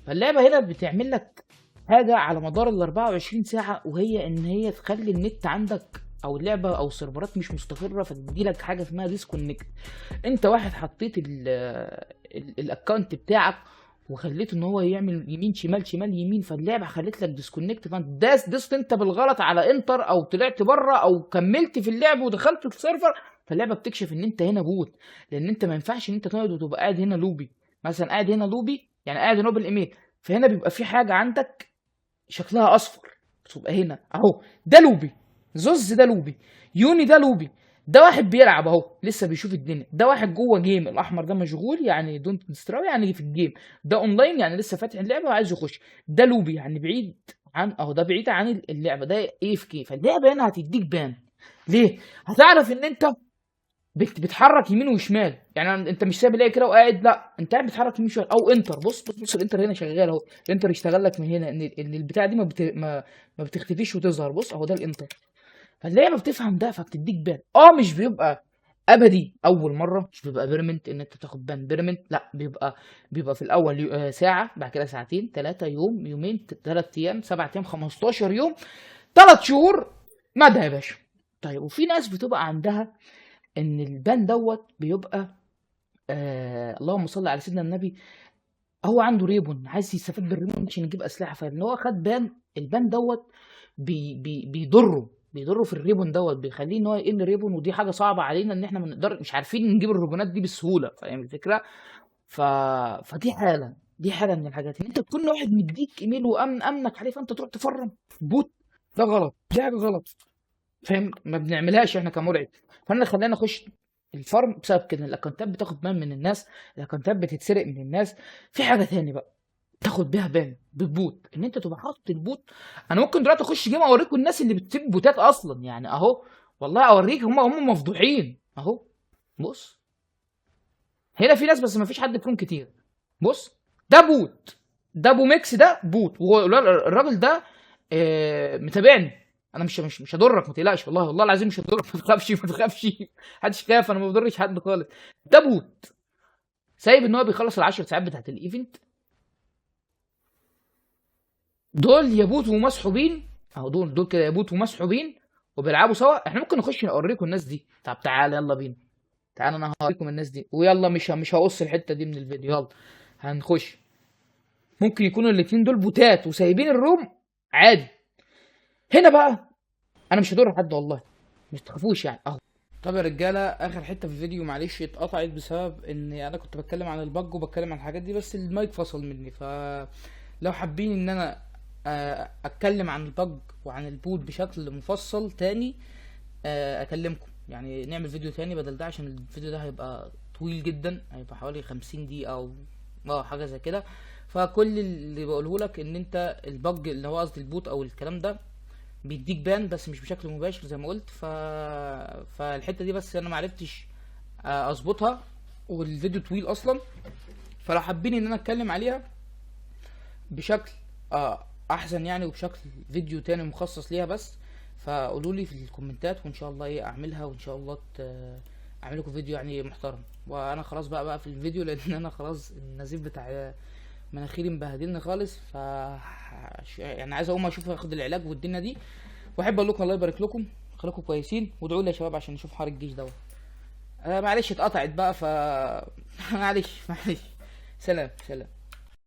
فاللعبه هنا بتعمل لك حاجه على مدار ال 24 ساعه، وهي ان هي تخلي النت عندك او اللعبه او السيرفرات مش مستقره، فتدي لك حاجه اسمها ديسكونكت. انت واحد حطيت الاكونت بتاعك وخليته ان هو يعمل يمين شمال شمال يمين، فاللعبه خلت لك ديسكونكت، فانت دست انت بالغلط على انتر او طلعت بره او كملت في اللعب ودخلت السيرفر، فاللعبه بتكشف ان انت هنا بوت. لان انت ما ينفعش ان انت تقعد وتبقى قاعد هنا لوبي، مثلا قاعد هنا لوبي يعني قاعد هنا بالايميل، فهنا بيبقى في حاجه عندك شكلها اصفر بتبقى هنا اهو. ده لوبي. زوز ده لوبي. يوني ده لوبي. ده واحد بيلعب اهو لسه بيشوف الدنيا. ده واحد جوه جيم. الاحمر ده مشغول يعني دونت ديستراي يعني في الجيم. ده اونلاين يعني لسه فاتح اللعبه وعايز يخش. ده لوبي يعني بعيد عن اهو، ده بعيد عن اللعبه. ده ايه في كيف. فاللعبه هنا هتديك بان. ليه؟ هتعرف ان انت بتحرك يمين وشمال. يعني انت مش سايب الاقي كده وقاعد، لا انت قاعد بتحرك يمين وشمال او انتر. بص بص بص، الانتر هنا شغال اهو. الانتر يشتغل لك من هنا ان البتاع دي ما بتختفيش وتظهر. بص اهو ده الانتر. فاللعبه بتفهم ده فبتديك بان. مش بيبقى ابدي اول مره، مش بيبقى بيرمنت ان انت تاخد بان بيرمنت، لا بيبقى في الاول ساعه، بعد كده ساعتين، 3 يوم، يومين، 3 ايام، 7 ايام، 15 يوم، 3 شهور، مدى يا باشا. طيب وفي ناس بتبقى عندها ان البان دوت بيبقى اللهم صل على سيدنا النبي، هو عنده ريبون عايز يستفاد بالريبون عشان يجيب اسلحه، فان هو خد بان. البان دوت بيضره في الريبون دوت، بيخليه ان هو يقل ريبون، ودي حاجه صعبه علينا ان احنا مش عارفين نجيب الريبونات دي بسهوله. فاهم الفكره؟ ف... دي حاجه من الحاجات ان انت تكون واحد مديك ايميل امنك عليه، فانت تروح تفرم بوت. ده غلط، دي حاجه غلط. فاهم؟ ما بنعملهاش احنا كمرعب. فانا خلينا نخش الفارم بسبب كده. الاكونتات بتاخد بان من الناس، الاكونتات بتتسرق من الناس. في حاجه تاني بقى تاخد بيها بان بالبوت، ان انت تبقى حاطط البوت. انا ممكن دلوقتي اخش جيم اوريكم الناس اللي بتسيب بوتات اصلا، يعني اهو والله اوريك، هم مفضوحين اهو. بص هنا في ناس بس ما فيش حد فيهم كتير. بص ده بوت، ده ابو ميكس، ده بوت. الراجل ده متابعني. انا مش هضرك، ما تقلقش، والله العظيم مش هضرك. ما تخافش ما تخافش، محدش خاف، انا ما بضرش حد خالص. ده بوت سايب ان هو بيخلص ال10 ساعات بتاعت الايفنت. دول يبوت ومسحوبين اهو، دول كده يبوت ومسحوبين وبيلعبوا سوا. احنا ممكن نخش اوريكم الناس دي. طب تعال يلا بينا، تعال انا هوريكم الناس دي. ويلا مش هقص الحته دي من الفيديو، يلا هنخش. ممكن يكونوا الاتنين دول بوتات وسايبين الروم عادي. هنا بقى انا مش هضر حد والله، مش تخافوش يعني اهو. طب يا رجاله، اخر حته في الفيديو معلش اتقطعت بسبب ان انا كنت بتكلم عن البج وبتكلم عن الحاجات دي، بس المايك فصل مني. لو حابين ان انا اتكلم عن البج وعن البوت بشكل مفصل تاني، اكلمكم يعني نعمل فيديو تاني بدل ده، عشان الفيديو ده هيبقى طويل جدا، هيبقى حوالي 50 دقيقة او حاجة زي كده. فكل اللي بقوله لك ان انت البج اللي هو قصدي البوت او الكلام ده بيديك بان بس مش بشكل مباشر زي ما قلت. فالحتة دي بس انا معرفتش اظبطها، والفيديو طويل اصلا. فلو حابين ان انا اتكلم عليها بشكل احسن يعني، وبشكل فيديو تاني مخصص ليها بس، فقولوا لي في الكومنتات، وان شاء الله اعملها، وان شاء الله اعمل لكم فيديو يعني محترم. وانا خلاص بقى في الفيديو، لان انا خلاص النزيف بتاع مناخيري مبهدلني خالص. يعني عايز اقوم اشوف اخد العلاج والدنيا دي. واحب اقول لكم الله يبارك لكم، خليكم كويسين، وادعوا لي يا شباب عشان نشوف حوار الجيش دوت. معلش اتقطعت بقى. معلش سلام سلام.